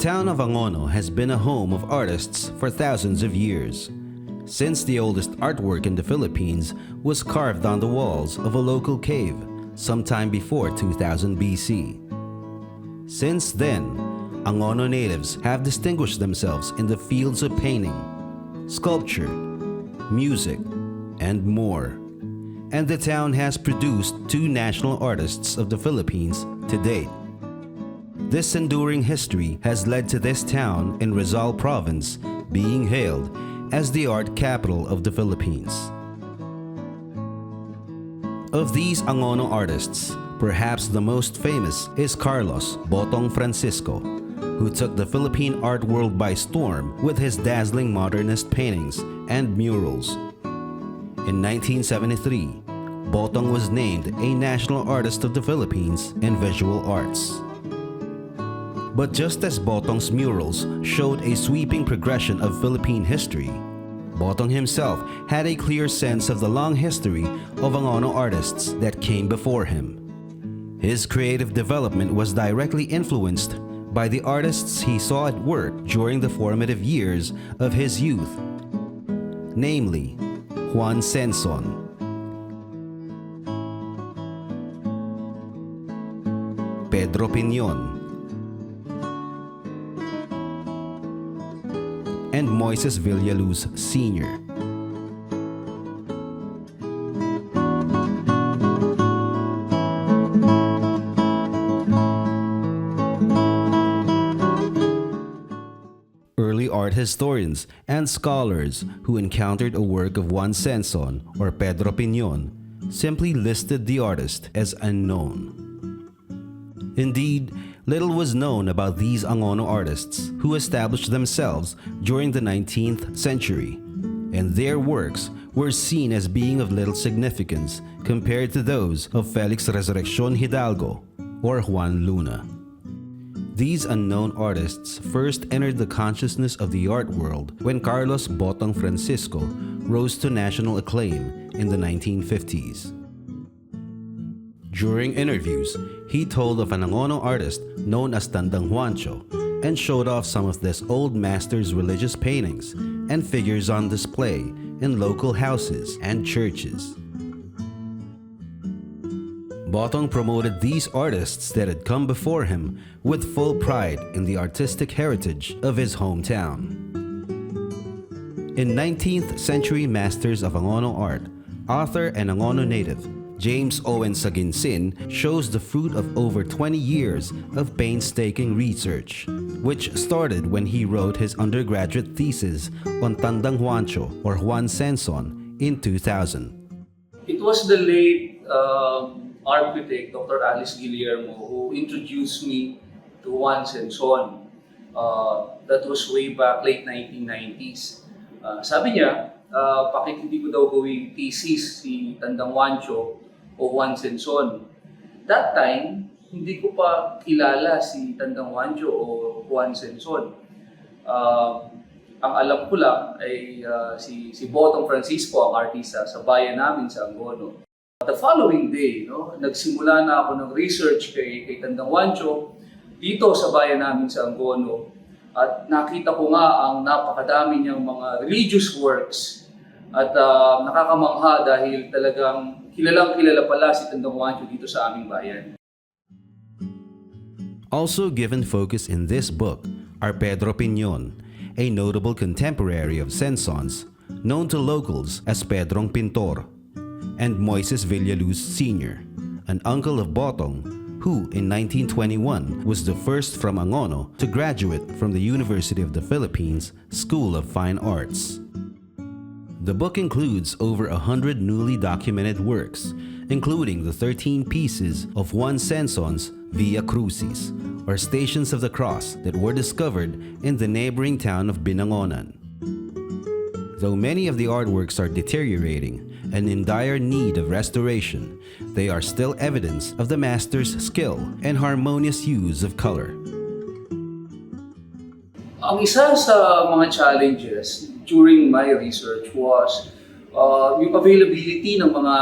town of Angono has been a home of artists for thousands of years, since the oldest artwork in the Philippines was carved on the walls of a local cave sometime before 2000 BC. Since then, Angono natives have distinguished themselves in the fields of painting, sculpture, music, and more. And the town has produced 2 national artists of the Philippines to date. This enduring history has led to this town in Rizal Province being hailed as the art capital of the Philippines. Of these Angono artists, perhaps the most famous is Carlos Botong Francisco, who took the Philippine art world by storm with his dazzling modernist paintings and murals. In 1973, Botong was named a National Artist of the Philippines in Visual Arts. But just as Botong's murals showed a sweeping progression of Philippine history, Botong himself had a clear sense of the long history of Angono artists that came before him. His creative development was directly influenced by the artists he saw at work during the formative years of his youth, namely Juan Senson, Pedro Piñon, and Moises Villaluz Sr. Early art historians and scholars who encountered a work of Juan Senson or Pedro Piñon simply listed the artist as unknown. Indeed, little was known about these Angono artists who established themselves during the 19th century, and their works were seen as being of little significance compared to those of Felix Resurrección Hidalgo or Juan Luna. These unknown artists first entered the consciousness of the art world when Carlos Botong Francisco rose to national acclaim in the 1950s. During interviews, he told of an Angono artist known as Tandang Juancho and showed off some of this old master's religious paintings and figures on display in local houses and churches. Botong promoted these artists that had come before him with full pride in the artistic heritage of his hometown. In 19th-century Masters of Angono Art, author and Angono native James Owen Saguinsin shows the fruit of over 20 years of painstaking research, which started when he wrote his undergraduate thesis on Tandang Juancho or Juan Senson in 2000. It was the late architect, Dr. Alice Guillermo, who introduced me to Juan Senson. That was way back late 1990s. Sabi niya, bakit hindi ko daw gawing thesis si Tandang Juancho o Juan Senson. That time, hindi ko pa kilala si Tandang Juancho o Juan Senson. Ang alam ko lang ay si Botong Francisco ang artista sa bayan namin sa Angono. The following day, nagsimula na ako ng research kay Tandang Juancho dito sa bayan namin sa Angono. At nakita ko nga ang napakadami niyang mga religious works at nakakamangha dahil talagang kilalang-kilala pala si Tandang Juancho dito sa aming bayan. Also given focus in this book are Pedro Piñon, a notable contemporary of Senson's, known to locals as Pedrong Pintor, and Moises Villaluz Sr., an uncle of Botong, who in 1921 was the first from Angono to graduate from the University of the Philippines School of Fine Arts. The book includes over 100 newly documented works, including the 13 pieces of Juan Senson's Via Crucis, or Stations of the Cross, that were discovered in the neighboring town of Binangonan. Though many of the artworks are deteriorating and in dire need of restoration, they are still evidence of the master's skill and harmonious use of color. Ang isa sa mga challenges during my research was yung availability ng mga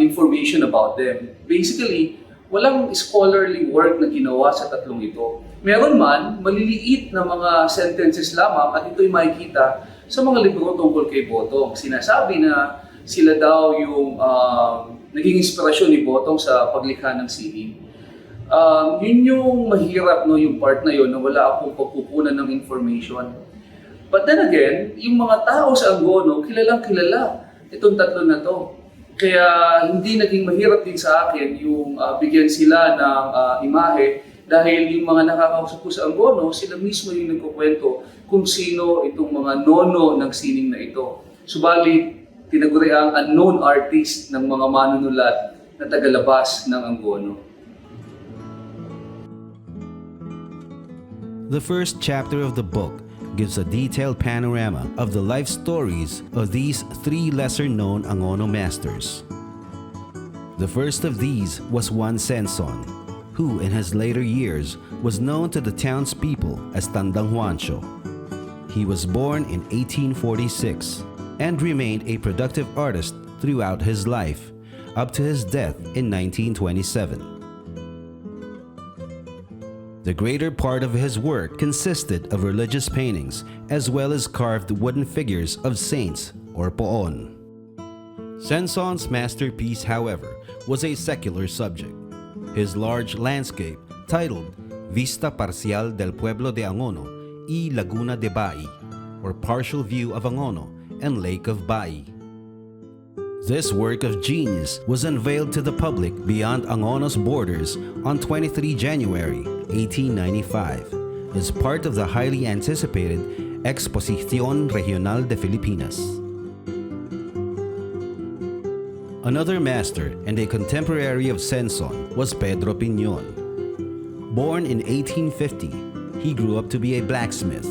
information about them. Basically, walang scholarly work na ginawa sa tatlong ito. Meron man, maliliit na mga sentences lamang at ito'y makikita sa mga libro tungkol kay Botong. Sinasabi na sila daw yung naging inspirasyon ni Botong sa paglikha ng sining. Yun yung mahirap, no, yung part na yun na wala akong pagkukunan ng information. But then again, yung mga tao sa Angono, kilalang kilala itong tatlo na to. Kaya hindi naging mahirap din sa akin yung bigyan sila ng imahe dahil yung mga nakakausap ko sa Angono, sila mismo yung nagkukwento kung sino itong mga nono ng sining na ito. Subalit, tinaguri ang unknown artist ng mga manunulat na tagalabas ng Angono. The first chapter of the book gives a detailed panorama of the life stories of these three lesser-known Angono masters. The first of these was Juan Senson, who in his later years was known to the townspeople as Tandang Juancho. He was born in 1846 and remained a productive artist throughout his life, up to his death in 1927. The greater part of his work consisted of religious paintings as well as carved wooden figures of saints or poon. Senson's masterpiece, however, was a secular subject. His large landscape, titled Vista Parcial del Pueblo de Angono y Laguna de Bai, or Partial View of Angono and Lake of Bai. This work of genius was unveiled to the public beyond Angono's borders on 23 January 1895 as part of the highly anticipated Exposición Regional de Filipinas. Another master and a contemporary of Senson was Pedro Piñon. Born in 1850, he grew up to be a blacksmith,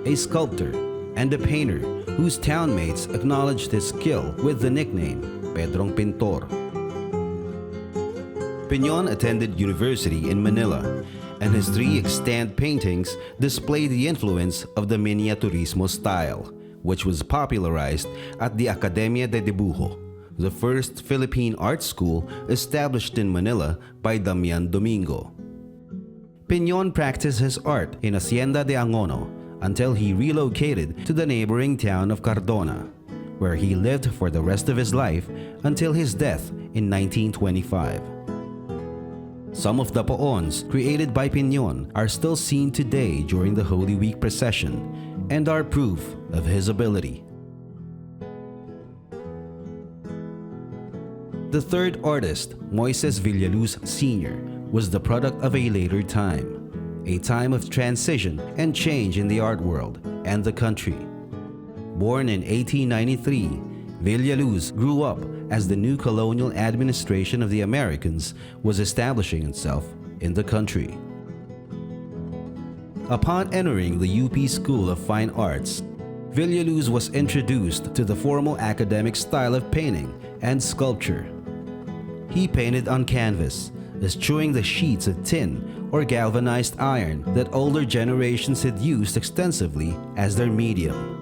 a sculptor, and a painter whose townmates acknowledged his skill with the nickname Pedrong Pintor. Piñon attended university in Manila, and his three extant paintings display the influence of the miniaturismo style, which was popularized at the Academia de Dibujo, the first Philippine art school established in Manila by Damian Domingo. Piñon practiced his art in Hacienda de Angono until he relocated to the neighboring town of Cardona, where he lived for the rest of his life until his death in 1925. Some of the poons created by Piñon are still seen today during the Holy Week procession and are proof of his ability. The third artist, Moises Villaluz Sr., was the product of a later time, a time of transition and change in the art world and the country. Born in 1893, Villaluz grew up as the new colonial administration of the Americans was establishing itself in the country. Upon entering the UP School of Fine Arts, Villaluz was introduced to the formal academic style of painting and sculpture. He painted on canvas, eschewing the sheets of tin or galvanized iron that older generations had used extensively as their medium.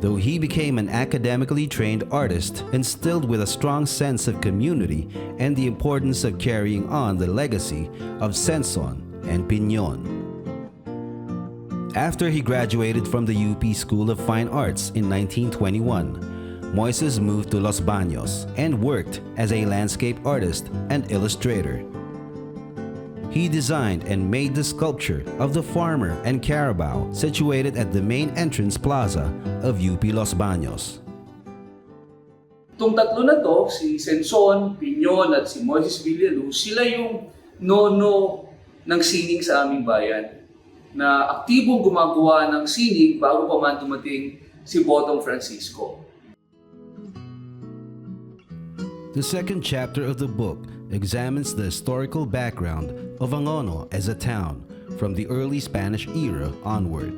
Though he became an academically trained artist, instilled with a strong sense of community and the importance of carrying on the legacy of Senson and Piñon. After he graduated from the UP School of Fine Arts in 1921, Moises moved to Los Baños and worked as a landscape artist and illustrator. He designed and made the sculpture of the farmer and carabao situated at the main entrance plaza of UP Los Baños. Itong tatlo na to, si Senson, Piñon at si Moises Villaluz, sila yung nono ng sining sa aming bayan na aktibong gumagawa ng sining bago pa man dumating si Botong Francisco. The second chapter of the book examines the historical background of Angono as a town from the early Spanish era onward,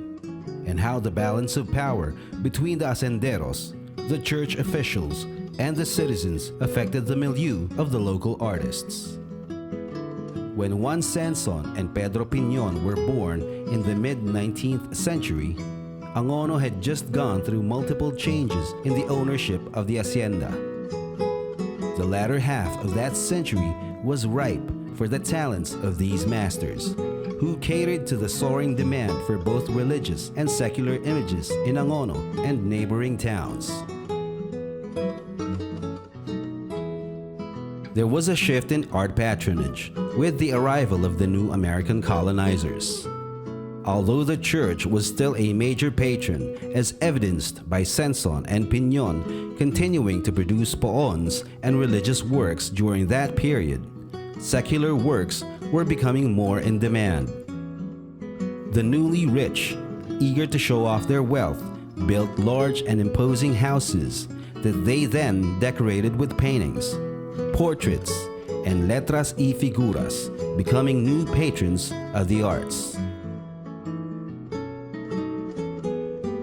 and how the balance of power between the hacenderos, the church officials, and the citizens affected the milieu of the local artists. When Juan Senson and Pedro Piñon were born in the mid-19th century, Angono had just gone through multiple changes in the ownership of the hacienda. The latter half of that century was ripe for the talents of these masters, who catered to the soaring demand for both religious and secular images in Angono and neighboring towns. There was a shift in art patronage with the arrival of the new American colonizers. Although the church was still a major patron, as evidenced by Senson and Piñon continuing to produce poons and religious works during that period, secular works were becoming more in demand. The newly rich, eager to show off their wealth, built large and imposing houses that they then decorated with paintings, portraits, and letras y figuras, becoming new patrons of the arts.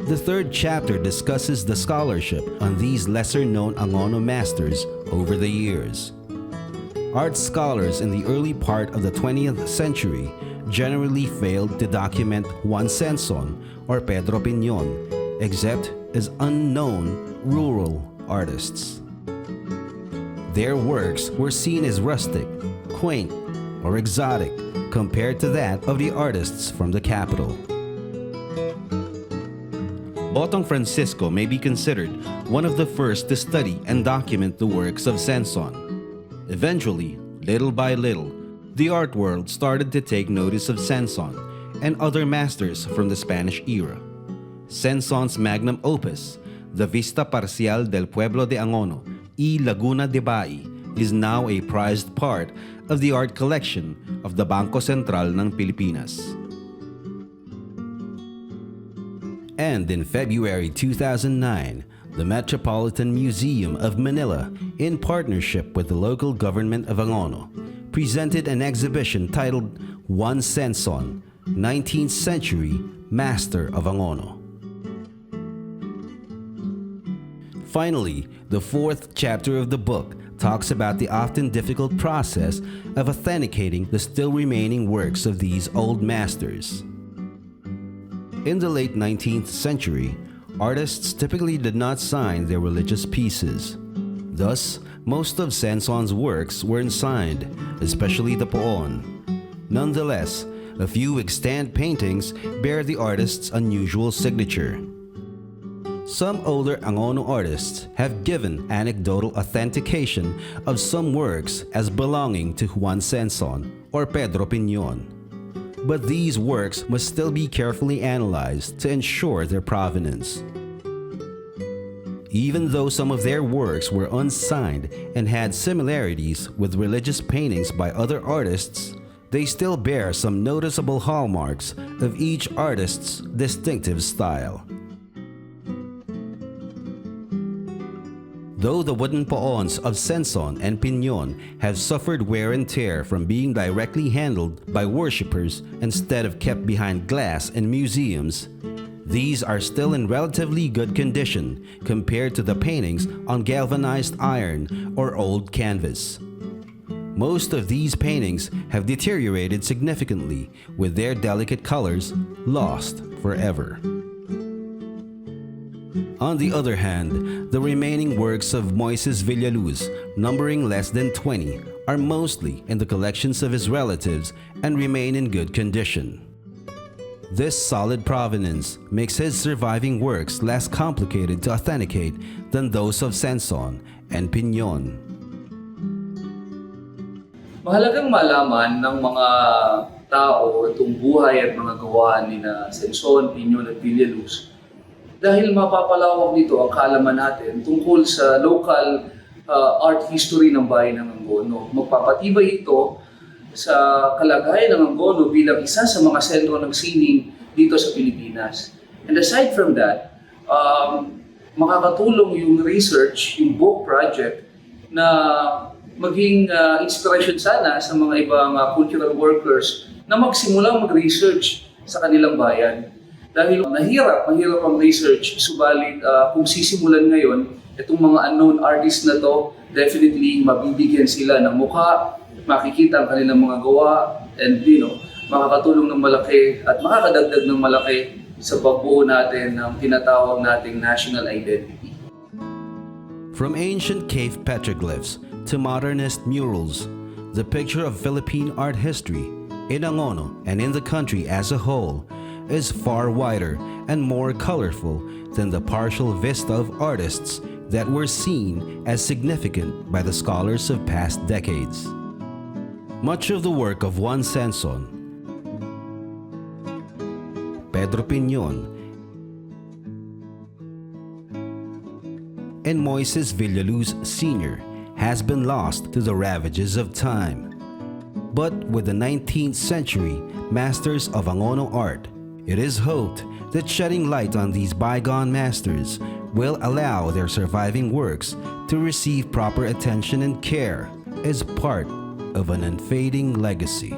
The third chapter discusses the scholarship on these lesser-known Angono masters over the years. Art scholars in the early part of the 20th century generally failed to document Juan Senson or Pedro Piñon, except as unknown rural artists. Their works were seen as rustic, quaint, or exotic compared to that of the artists from the capital. Botong Francisco may be considered one of the first to study and document the works of Senson. Eventually, little by little, the art world started to take notice of Senson and other masters from the Spanish era. Senson's magnum opus, The Vista Parcial del Pueblo de Angono y Laguna de Bai, is now a prized part of the art collection of the Bangko Sentral ng Pilipinas. And in February 2009, the Metropolitan Museum of Manila, in partnership with the local government of Angono, presented an exhibition titled Juan Senson, 19th-Century Master of Angono. Finally, the fourth chapter of the book talks about the often difficult process of authenticating the still remaining works of these old masters. In the late 19th century, artists typically did not sign their religious pieces. Thus, most of Senson's works were unsigned, especially the poon. Nonetheless, a few extant paintings bear the artist's unusual signature. Some older Angono artists have given anecdotal authentication of some works as belonging to Juan Senson or Pedro Piñon. But these works must still be carefully analyzed to ensure their provenance. Even though some of their works were unsigned and had similarities with religious paintings by other artists, they still bear some noticeable hallmarks of each artist's distinctive style. Though the wooden poons of Senson and Piñon have suffered wear and tear from being directly handled by worshippers instead of kept behind glass in museums, these are still in relatively good condition compared to the paintings on galvanized iron or old canvas. Most of these paintings have deteriorated significantly, with their delicate colors lost forever. On the other hand, the remaining works of Moises Villaluz, numbering less than 20, are mostly in the collections of his relatives and remain in good condition. This solid provenance makes his surviving works less complicated to authenticate than those of Senson and Piñon. Mahalagang malaman ng mga tao itong buhay at mga gawa ni Senson, Piñon at Villaluz dahil mapapalawak nito ang kaalaman natin tungkol sa local art history ng bayan ng Angono. Magpapatibay ito sa kalagayan ng Angono bilang isa sa mga sentro ng sining dito sa Pilipinas. And aside from that, makakatulong yung research, yung book project na maging inspiration sana sa mga ibang cultural workers na magsimulang mag-research sa kanilang bayan. Dahil mahirap ang research, subalit kung sisimulan ngayon, itong mga unknown artists na to, definitely mabibigyan sila ng mukha, makikita ang kanilang mga gawa, and makakatulong ng malaki at makakadagdag ng malaki sa pagbuo natin ng tinatawag nating national identity. From ancient cave petroglyphs to modernist murals, The picture of Philippine art history in Angono and in the country as a whole is far wider and more colorful than the partial vista of artists that were seen as significant by the scholars of past decades. Much of the work of Juan Senson, Pedro Piñon, and Moises Villaluz Sr. has been lost to the ravages of time. But with the 19th century masters of Angono art, it is hoped that shedding light on these bygone masters will allow their surviving works to receive proper attention and care as part of an unfading legacy.